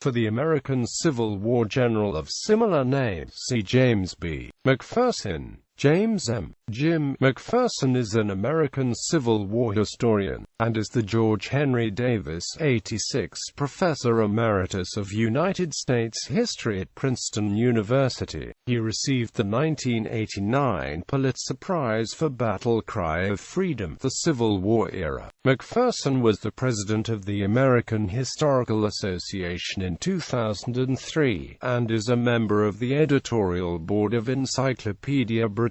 For the American Civil War general of similar name, see James B. McPherson. James M. Jim McPherson is an American Civil War historian, and is the George Henry Davis 86 Professor Emeritus of United States History at Princeton University. He received the 1989 Pulitzer Prize for Battle Cry of Freedom, the Civil War era. McPherson was the president of the American Historical Association in 2003, and is a member of the editorial board of Encyclopedia Britannica.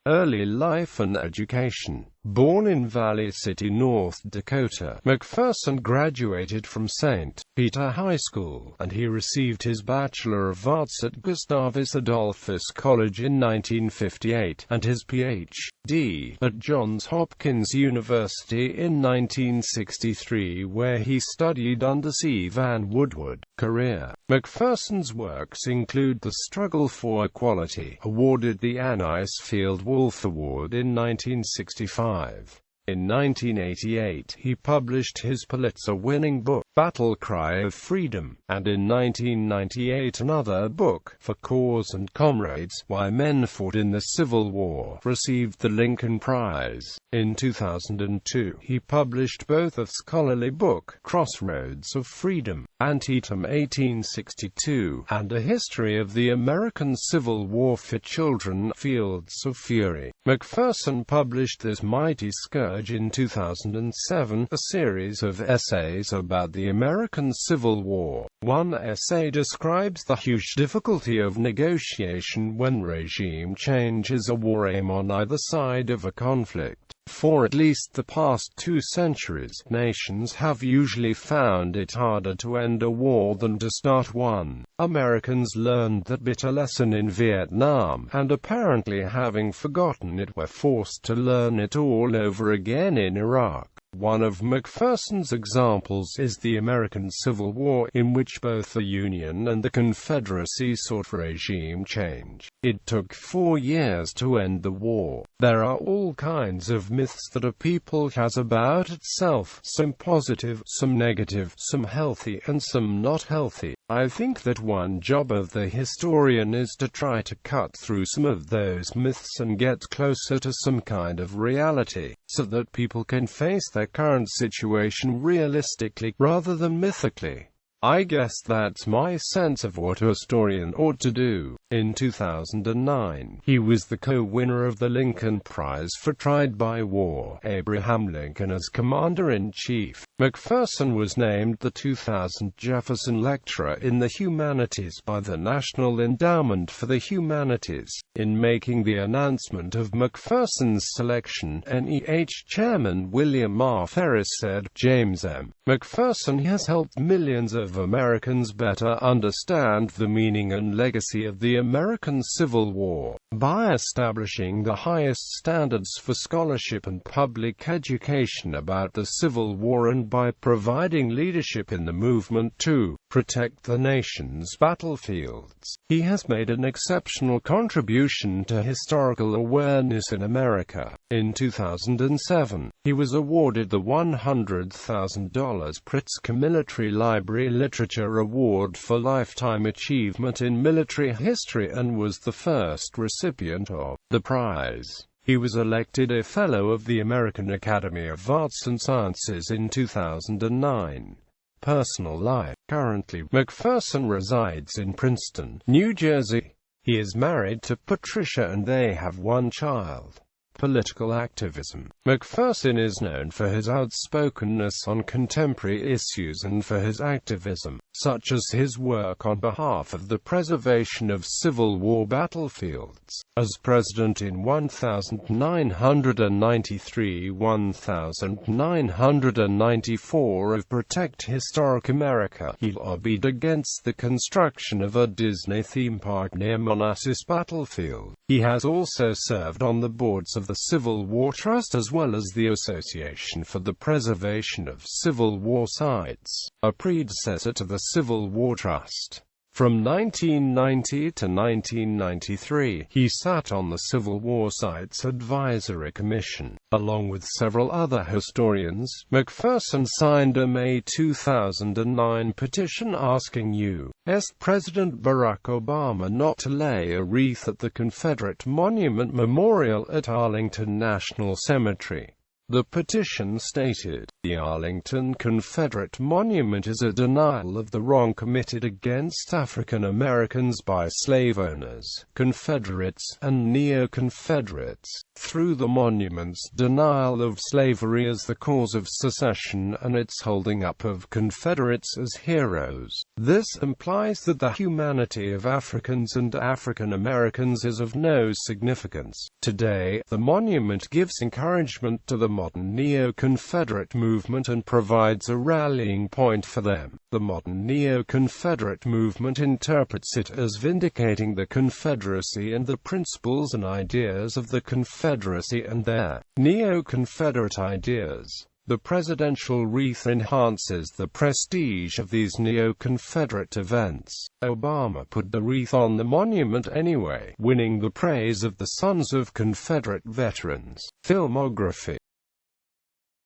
Early life and education. Born in Valley City, North Dakota, McPherson graduated from St. Peter High School, and he received his Bachelor of Arts at Gustavus Adolphus College in 1958, and his Ph.D. at Johns Hopkins University in 1963, where he studied under C. Van Woodward. Career. McPherson's works include The Struggle for Equality, awarded the Anne Icefield Wolf Award in 1965. In 1988, he published his Pulitzer-winning book, Battle Cry of Freedom, and in 1998 another book, For Cause and Comrades, Why Men Fought in the Civil War, received the Lincoln Prize. In 2002, he published both a scholarly book, Crossroads of Freedom, Antietam 1862, and a history of the American Civil War for children, Fields of Fury. McPherson published This Mighty Scourge in 2007, a series of essays about the American Civil War. One essay describes the huge difficulty of negotiation when regime change is a war aim on either side of a conflict. For at least the past 2 centuries, nations have usually found it harder to end a war than to start one. Americans learned that bitter lesson in Vietnam, and apparently having forgotten it, were forced to learn it all over again in Iraq. One of McPherson's examples is the American Civil War, in which both the Union and the Confederacy sought regime change. It took 4 years to end the war. There are all kinds of myths that a people has about itself, some positive, some negative, some healthy, and some not healthy. I think that one job of the historian is to try to cut through some of those myths and get closer to some kind of reality, so that people can face their current situation realistically, rather than mythically. I guess that's my sense of what a historian ought to do. In 2009, he was the co-winner of the Lincoln Prize for Tried by War, Abraham Lincoln as Commander-in-Chief. McPherson was named the 2000 Jefferson Lecturer in the Humanities by the National Endowment for the Humanities. In making the announcement of McPherson's selection, NEH Chairman William R. Ferris said, "James M. McPherson has helped millions of Americans better understand the meaning and legacy of the American Civil War, by establishing the highest standards for scholarship and public education about the Civil War, and by providing leadership in the movement to protect the nation's battlefields. He has made an exceptional contribution to historical awareness in America." In 2007, he was awarded the $100,000 Pritzker Military Library Literature Award for Lifetime Achievement in Military History, and was the first recipient of the prize. He was elected a Fellow of the American Academy of Arts and Sciences in 2009. Personal life. Currently, McPherson resides in Princeton, New Jersey. He is married to Patricia and they have 1 child. Political activism. McPherson is known for his outspokenness on contemporary issues and for his activism, such as his work on behalf of the preservation of Civil War battlefields. As president in 1993–1994 of Protect Historic America, he lobbied against the construction of a Disney theme park near Manassas Battlefield. He has also served on the boards of the Civil War Trust as well as the Association for the Preservation of Civil War Sites, a predecessor to the Civil War Trust. From 1990 to 1993, he sat on the Civil War Sites Advisory Commission. Along with several other historians, McPherson signed a May 2009 petition asking U.S. President Barack Obama not to lay a wreath at the Confederate Monument Memorial at Arlington National Cemetery. The petition stated, "The Arlington Confederate Monument is a denial of the wrong committed against African Americans by slave owners, Confederates, and Neo-Confederates, through the monument's denial of slavery as the cause of secession and its holding up of Confederates as heroes. This implies that the humanity of Africans and African Americans is of no significance. Today, the monument gives encouragement to the modern Neo-Confederate movement and provides a rallying point for them. The modern Neo-Confederate movement interprets it as vindicating the Confederacy and the principles and ideas of the Confederacy and their Neo-Confederate ideas. The presidential wreath enhances the prestige of these Neo-Confederate events." Obama put the wreath on the monument anyway, winning the praise of the Sons of Confederate Veterans. Filmography.